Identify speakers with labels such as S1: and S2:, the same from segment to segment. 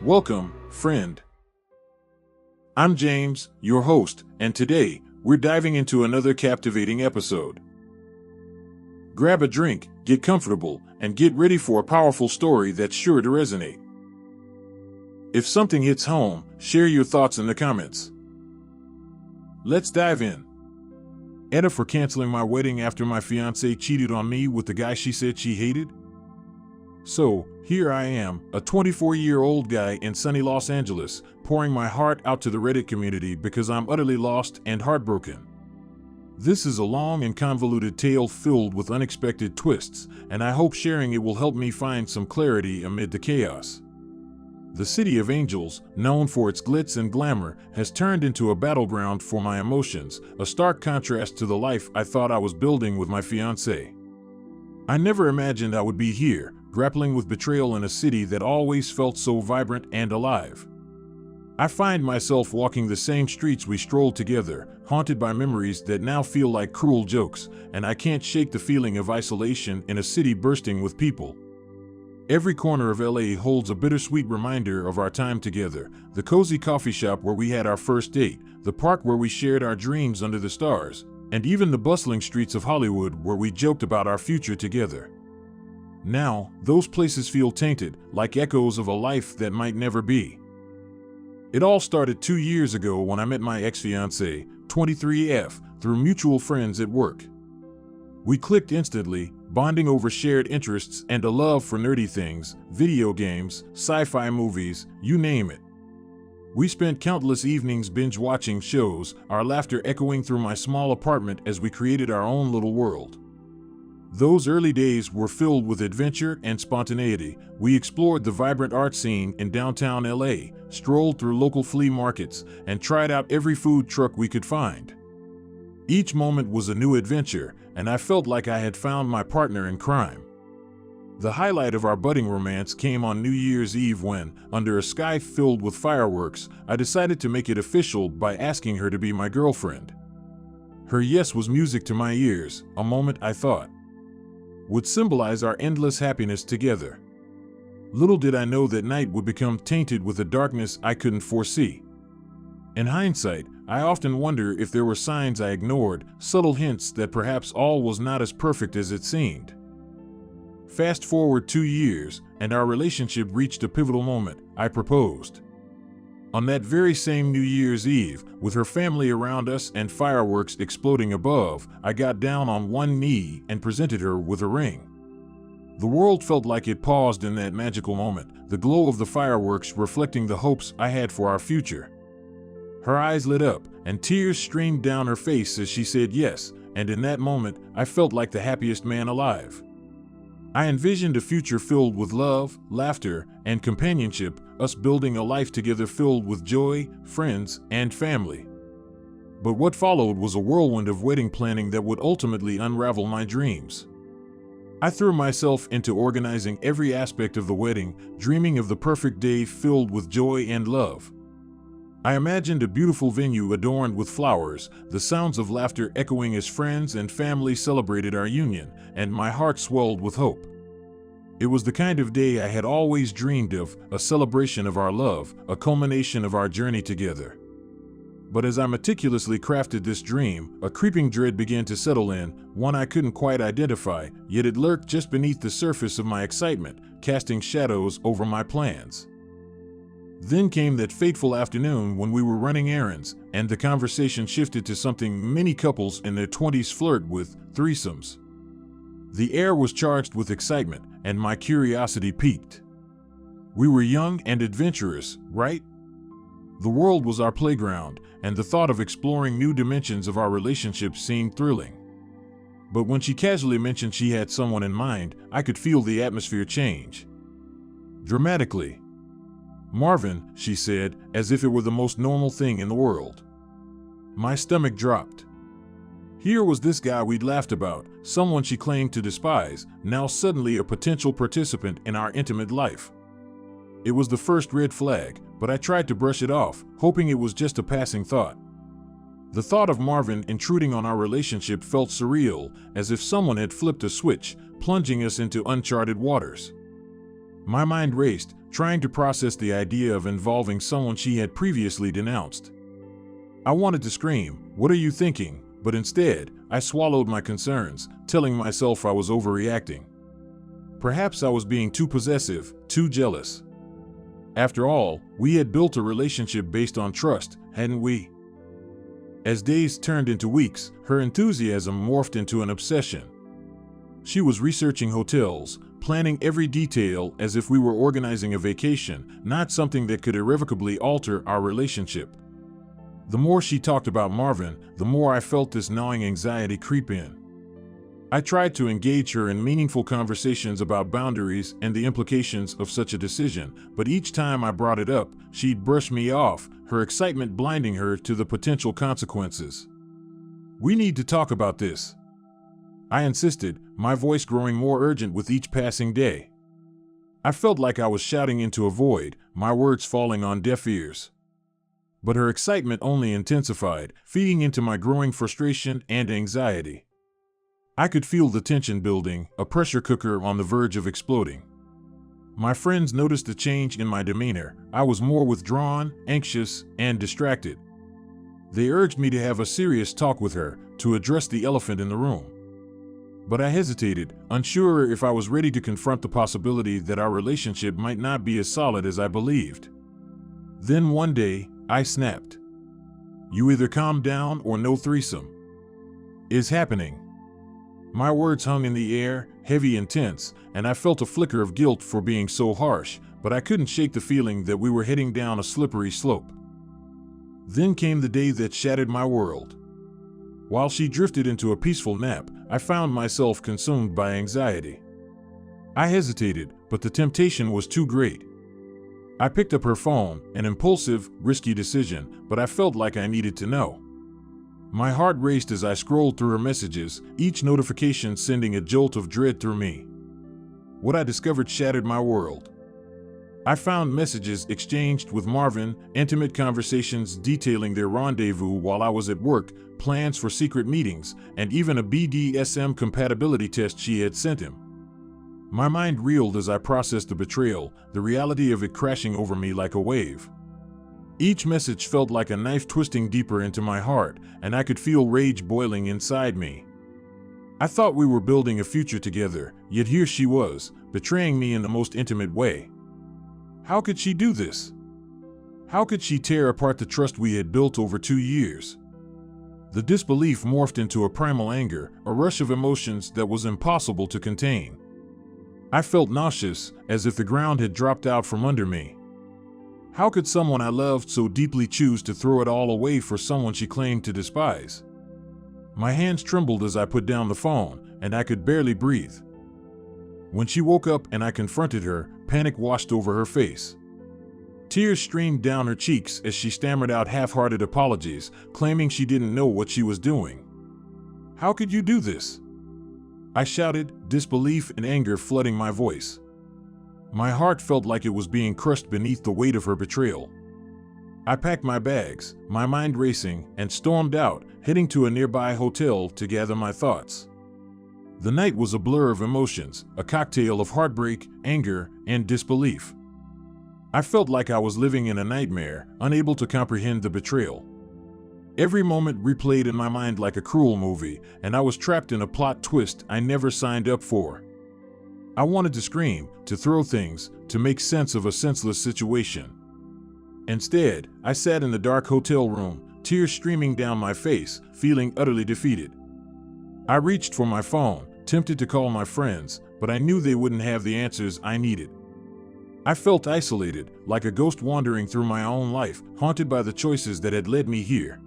S1: Welcome, friend. I'm James, your host, and today, we're diving into another captivating episode. Grab a drink, get comfortable, and get ready for a powerful story that's sure to resonate. If something hits home, share your thoughts in the comments. Let's dive in. Edda for canceling my wedding after my fiancée cheated on me with the guy she said she hated? So, here I am, a 24-year-old guy in sunny Los Angeles, pouring my heart out to the Reddit community because I'm utterly lost and heartbroken. This is a long and convoluted tale filled with unexpected twists, and I hope sharing it will help me find some clarity amid the chaos. The City of Angels, known for its glitz and glamour, has turned into a battleground for my emotions, a stark contrast to the life I thought I was building with my fiancée. I never imagined I would be here, grappling with betrayal in a city that always felt so vibrant and alive. I find myself walking the same streets we strolled together, haunted by memories that now feel like cruel jokes, and I can't shake the feeling of isolation in a city bursting with people. Every corner of LA holds a bittersweet reminder of our time together, the cozy coffee shop where we had our first date, the park where we shared our dreams under the stars, and even the bustling streets of Hollywood where we joked about our future together. Now, those places feel tainted, like echoes of a life that might never be. It all started 2 years ago when I met my ex-fiancée, 23F, through mutual friends at work. We clicked instantly, bonding over shared interests and a love for nerdy things, video games, sci-fi movies, you name it. We spent countless evenings binge-watching shows, our laughter echoing through my small apartment as we created our own little world. Those early days were filled with adventure and spontaneity. We explored the vibrant art scene in downtown LA, strolled through local flea markets, and tried out every food truck we could find. Each moment was a new adventure, and I felt like I had found my partner in crime. The highlight of our budding romance came on New Year's Eve when, under a sky filled with fireworks, I decided to make it official by asking her to be my girlfriend. Her yes was music to my ears, a moment I thought would symbolize our endless happiness together. Little did I know that night would become tainted with a darkness I couldn't foresee. In hindsight, I often wonder if there were signs I ignored, subtle hints that perhaps all was not as perfect as it seemed. Fast forward 2 years, and our relationship reached a pivotal moment. I proposed. On that very same New Year's Eve, with her family around us and fireworks exploding above, I got down on one knee and presented her with a ring. The world felt like it paused in that magical moment, the glow of the fireworks reflecting the hopes I had for our future. Her eyes lit up, and tears streamed down her face as she said yes, and in that moment, I felt like the happiest man alive. I envisioned a future filled with love, laughter, and companionship, us building a life together filled with joy, friends, and family. But what followed was a whirlwind of wedding planning that would ultimately unravel my dreams. I threw myself into organizing every aspect of the wedding, dreaming of the perfect day filled with joy and love. I imagined a beautiful venue adorned with flowers, the sounds of laughter echoing as friends and family celebrated our union, and my heart swelled with hope. It was the kind of day I had always dreamed of, a celebration of our love, a culmination of our journey together. But as I meticulously crafted this dream, a creeping dread began to settle in, one I couldn't quite identify, yet it lurked just beneath the surface of my excitement, casting shadows over my plans. Then came that fateful afternoon when we were running errands, and the conversation shifted to something many couples in their 20s flirt with, threesomes. The air was charged with excitement, and my curiosity piqued. We were young and adventurous, right? The world was our playground, and the thought of exploring new dimensions of our relationship seemed thrilling. But when she casually mentioned she had someone in mind, I could feel the atmosphere change. Dramatically. "Marvin," she said, as if it were the most normal thing in the world. My stomach dropped. Here was this guy we'd laughed about, someone she claimed to despise, now suddenly a potential participant in our intimate life. It was the first red flag, but I tried to brush it off, hoping it was just a passing thought. The thought of Marvin intruding on our relationship felt surreal, as if someone had flipped a switch, plunging us into uncharted waters. My mind raced, trying to process the idea of involving someone she had previously denounced. I wanted to scream, "What are you thinking?" But instead, I swallowed my concerns, telling myself I was overreacting. Perhaps I was being too possessive, too jealous. After all, we had built a relationship based on trust, hadn't we? As days turned into weeks, her enthusiasm morphed into an obsession. She was researching hotels, planning every detail as if we were organizing a vacation, not something that could irrevocably alter our relationship. The more she talked about Marvin, the more I felt this gnawing anxiety creep in. I tried to engage her in meaningful conversations about boundaries and the implications of such a decision, but each time I brought it up, she'd brush me off, her excitement blinding her to the potential consequences. "We need to talk about this," I insisted, my voice growing more urgent with each passing day. I felt like I was shouting into a void, my words falling on deaf ears. But her excitement only intensified, feeding into my growing frustration and anxiety. I could feel the tension building, a pressure cooker on the verge of exploding. My friends noticed the change in my demeanor. I was more withdrawn, anxious, and distracted. They urged me to have a serious talk with her, to address the elephant in the room. But I hesitated, unsure if I was ready to confront the possibility that our relationship might not be as solid as I believed. Then one day, I snapped. "You either calm down or no threesome is happening." My words hung in the air, heavy and tense, and I felt a flicker of guilt for being so harsh, but I couldn't shake the feeling that we were heading down a slippery slope. Then came the day that shattered my world. While she drifted into a peaceful nap, I found myself consumed by anxiety. I hesitated, but the temptation was too great. I picked up her phone, an impulsive, risky decision, but I felt like I needed to know. My heart raced as I scrolled through her messages, each notification sending a jolt of dread through me. What I discovered shattered my world. I found messages exchanged with Marvin, intimate conversations detailing their rendezvous while I was at work, plans for secret meetings, and even a BDSM compatibility test she had sent him. My mind reeled as I processed the betrayal, the reality of it crashing over me like a wave. Each message felt like a knife twisting deeper into my heart, and I could feel rage boiling inside me. I thought we were building a future together, yet here she was, betraying me in the most intimate way. How could she do this? How could she tear apart the trust we had built over 2 years? The disbelief morphed into a primal anger, a rush of emotions that was impossible to contain. I felt nauseous, as if the ground had dropped out from under me. How could someone I loved so deeply choose to throw it all away for someone she claimed to despise? My hands trembled as I put down the phone, and I could barely breathe. When she woke up and I confronted her, panic washed over her face. Tears streamed down her cheeks as she stammered out half-hearted apologies, claiming she didn't know what she was doing. "How could you do this?" I shouted, disbelief and anger flooding my voice. My heart felt like it was being crushed beneath the weight of her betrayal. I packed my bags, my mind racing, and stormed out, heading to a nearby hotel to gather my thoughts. The night was a blur of emotions, a cocktail of heartbreak, anger, and disbelief. I felt like I was living in a nightmare, unable to comprehend the betrayal. Every moment replayed in my mind like a cruel movie, and I was trapped in a plot twist I never signed up for. I wanted to scream, to throw things, to make sense of a senseless situation. Instead, I sat in the dark hotel room, tears streaming down my face, feeling utterly defeated. I reached for my phone, tempted to call my friends, but I knew they wouldn't have the answers I needed. I felt isolated, like a ghost wandering through my own life, haunted by the choices that had led me here.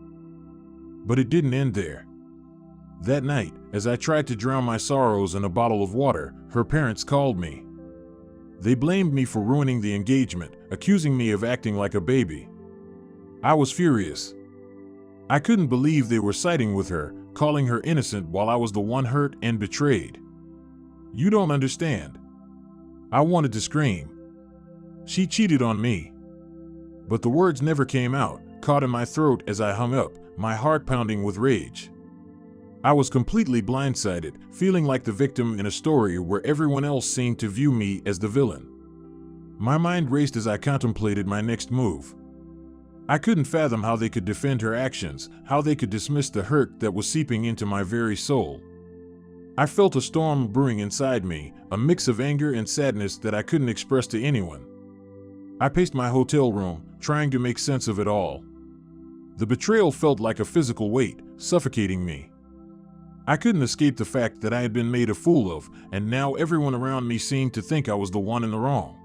S1: But it didn't end there. That night, as I tried to drown my sorrows in a bottle of water, her parents called me. They blamed me for ruining the engagement, accusing me of acting like a baby. I was furious. I couldn't believe they were siding with her, calling her innocent while I was the one hurt and betrayed. "You don't understand." I wanted to scream. She cheated on me. But the words never came out, caught in my throat as I hung up, my heart pounding with rage. I was completely blindsided, feeling like the victim in a story where everyone else seemed to view me as the villain. My mind raced as I contemplated my next move. I couldn't fathom how they could defend her actions, how they could dismiss the hurt that was seeping into my very soul. I felt a storm brewing inside me, a mix of anger and sadness that I couldn't express to anyone. I paced my hotel room, trying to make sense of it all. The betrayal felt like a physical weight, suffocating me. I couldn't escape the fact that I had been made a fool of, and now everyone around me seemed to think I was the one in the wrong.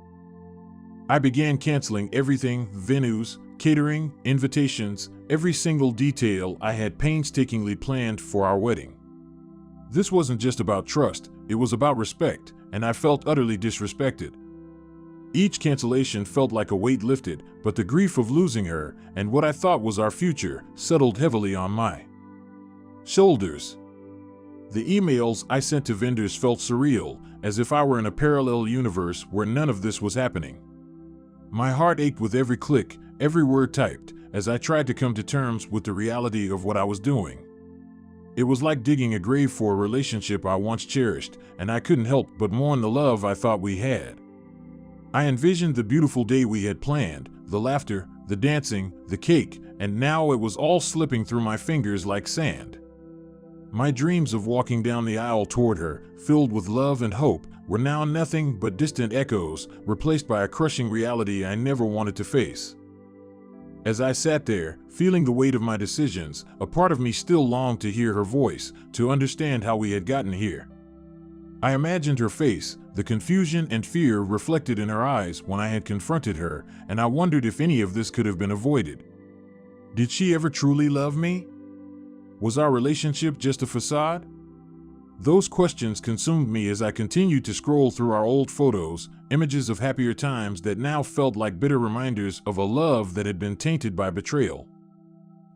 S1: I began canceling everything: venues, catering, invitations, every single detail I had painstakingly planned for our wedding. This wasn't just about trust, it was about respect, and I felt utterly disrespected. Each cancellation felt like a weight lifted, but the grief of losing her, and what I thought was our future, settled heavily on my shoulders. The emails I sent to vendors felt surreal, as if I were in a parallel universe where none of this was happening. My heart ached with every click, every word typed, as I tried to come to terms with the reality of what I was doing. It was like digging a grave for a relationship I once cherished, and I couldn't help but mourn the love I thought we had. I envisioned the beautiful day we had planned, the laughter, the dancing, the cake, and now it was all slipping through my fingers like sand. My dreams of walking down the aisle toward her, filled with love and hope, were now nothing but distant echoes, replaced by a crushing reality I never wanted to face. As I sat there, feeling the weight of my decisions, a part of me still longed to hear her voice, to understand how we had gotten here. I imagined her face, the confusion and fear reflected in her eyes when I had confronted her, and I wondered if any of this could have been avoided. Did she ever truly love me? Was our relationship just a facade? Those questions consumed me as I continued to scroll through our old photos, images of happier times that now felt like bitter reminders of a love that had been tainted by betrayal.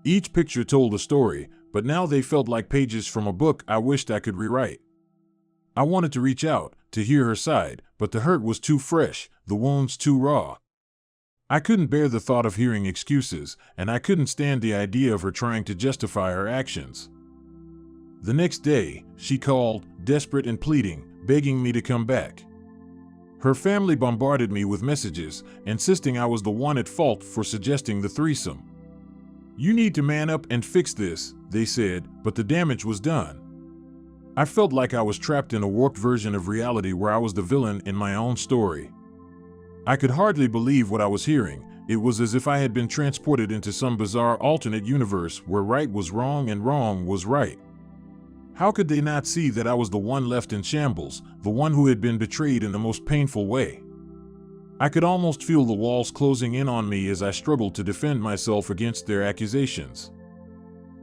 S1: Each picture told a story, but now they felt like pages from a book I wished I could rewrite. I wanted to reach out, to hear her side, but the hurt was too fresh, the wounds too raw. I couldn't bear the thought of hearing excuses, and I couldn't stand the idea of her trying to justify her actions. The next day, she called, desperate and pleading, begging me to come back. Her family bombarded me with messages, insisting I was the one at fault for suggesting the threesome. "You need to man up and fix this," they said, but the damage was done. I felt like I was trapped in a warped version of reality where I was the villain in my own story. I could hardly believe what I was hearing. It was as if I had been transported into some bizarre alternate universe where right was wrong and wrong was right. How could they not see that I was the one left in shambles, the one who had been betrayed in the most painful way? I could almost feel the walls closing in on me as I struggled to defend myself against their accusations.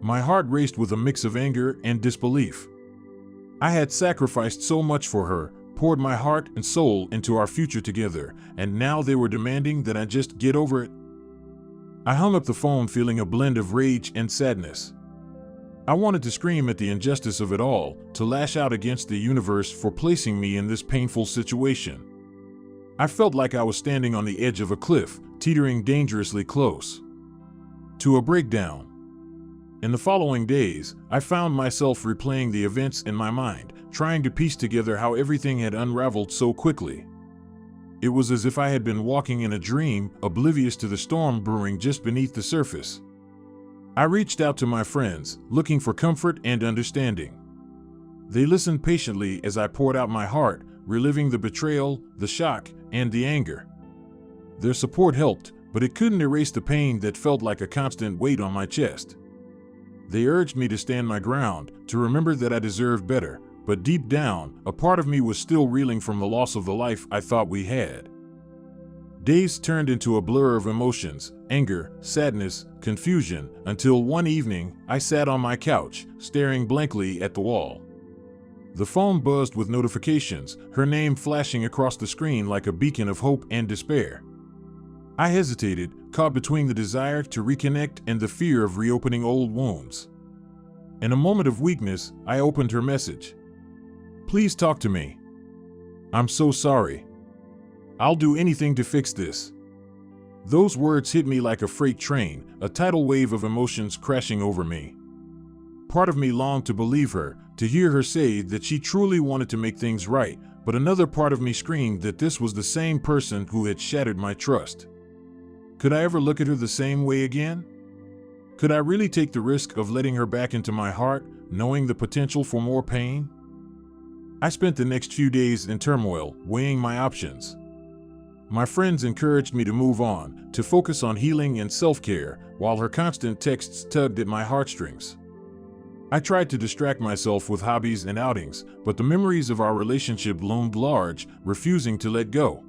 S1: My heart raced with a mix of anger and disbelief. I had sacrificed so much for her, poured my heart and soul into our future together, and now they were demanding that I just get over it. I hung up the phone feeling a blend of rage and sadness. I wanted to scream at the injustice of it all, to lash out against the universe for placing me in this painful situation. I felt like I was standing on the edge of a cliff, teetering dangerously close to a breakdown. In the following days, I found myself replaying the events in my mind, trying to piece together how everything had unraveled so quickly. It was as if I had been walking in a dream, oblivious to the storm brewing just beneath the surface. I reached out to my friends, looking for comfort and understanding. They listened patiently as I poured out my heart, reliving the betrayal, the shock, and the anger. Their support helped, but it couldn't erase the pain that felt like a constant weight on my chest. They urged me to stand my ground, to remember that I deserved better, but deep down, a part of me was still reeling from the loss of the life I thought we had. Days turned into a blur of emotions, anger, sadness, confusion, until one evening, I sat on my couch, staring blankly at the wall. The phone buzzed with notifications, her name flashing across the screen like a beacon of hope and despair. I hesitated, caught between the desire to reconnect and the fear of reopening old wounds. In a moment of weakness, I opened her message. "Please talk to me. I'm so sorry. I'll do anything to fix this." Those words hit me like a freight train, a tidal wave of emotions crashing over me. Part of me longed to believe her, to hear her say that she truly wanted to make things right, But another part of me screamed that this was the same person who had shattered my trust. Could I ever look at her the same way again? Could I really take the risk of letting her back into my heart, knowing the potential for more pain? I spent the next few days in turmoil, weighing my options. My friends encouraged me to move on, to focus on healing and self-care, while her constant texts tugged at my heartstrings. I tried to distract myself with hobbies and outings, but the memories of our relationship loomed large, refusing to let go.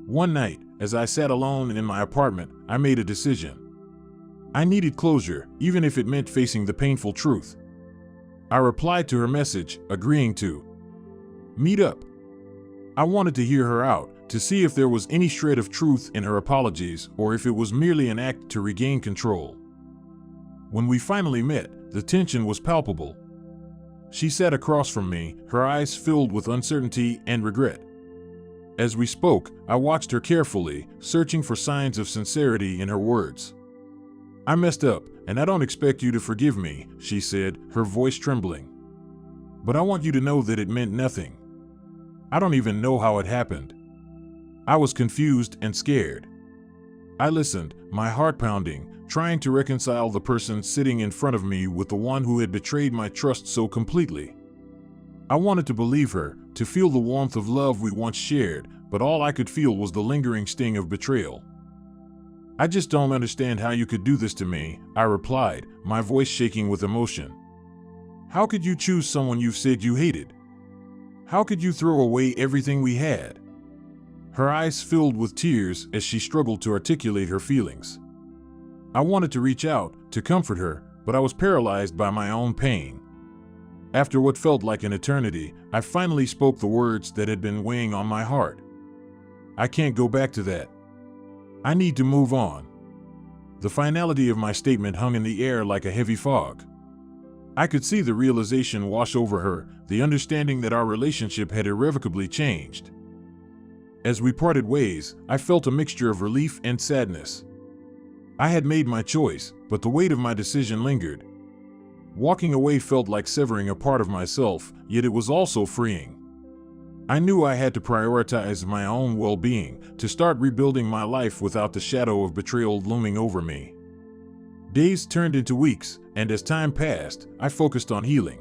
S1: One night, as I sat alone in my apartment, I made a decision. I needed closure, even if it meant facing the painful truth. I replied to her message, agreeing to meet up. I wanted to hear her out, to see if there was any shred of truth in her apologies or if it was merely an act to regain control. When we finally met, the tension was palpable. She sat across from me, her eyes filled with uncertainty and regret. As we spoke, I watched her carefully, searching for signs of sincerity in her words. "I messed up, and I don't expect you to forgive me," she said, her voice trembling. "But I want you to know that it meant nothing. I don't even know how it happened." I was confused and scared. I listened, my heart pounding, trying to reconcile the person sitting in front of me with the one who had betrayed my trust so completely. I wanted to believe her, to feel the warmth of love we once shared, but all I could feel was the lingering sting of betrayal. "I just don't understand how you could do this to me," I replied, my voice shaking with emotion. "How could you choose someone you've said you hated? How could you throw away everything we had?" Her eyes filled with tears as she struggled to articulate her feelings. I wanted to reach out, to comfort her, but I was paralyzed by my own pain. After what felt like an eternity, I finally spoke the words that had been weighing on my heart. "I can't go back to that. I need to move on." The finality of my statement hung in the air like a heavy fog. I could see the realization wash over her, the understanding that our relationship had irrevocably changed. As we parted ways, I felt a mixture of relief and sadness. I had made my choice, but the weight of my decision lingered. Walking away felt like severing a part of myself, yet it was also freeing. I knew I had to prioritize my own well-being, to start rebuilding my life without the shadow of betrayal looming over me. Days turned into weeks, and as time passed, I focused on healing.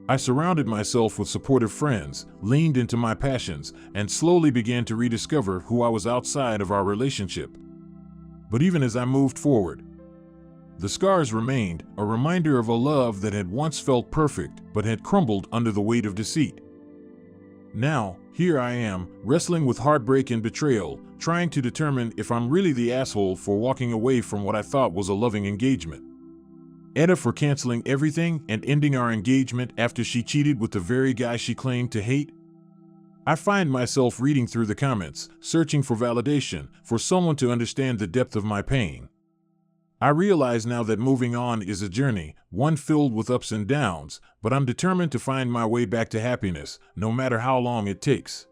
S1: I surrounded myself with supportive friends, leaned into my passions, and slowly began to rediscover who I was outside of our relationship. But even as I moved forward, the scars remained, a reminder of a love that had once felt perfect but had crumbled under the weight of deceit. Now, here I am, wrestling with heartbreak and betrayal, trying to determine if I'm really the asshole for walking away from what I thought was a loving engagement. Etta for canceling everything and ending our engagement after she cheated with the very guy she claimed to hate. I find myself reading through the comments, searching for validation, for someone to understand the depth of my pain. I realize now that moving on is a journey, one filled with ups and downs, but I'm determined to find my way back to happiness, no matter how long it takes.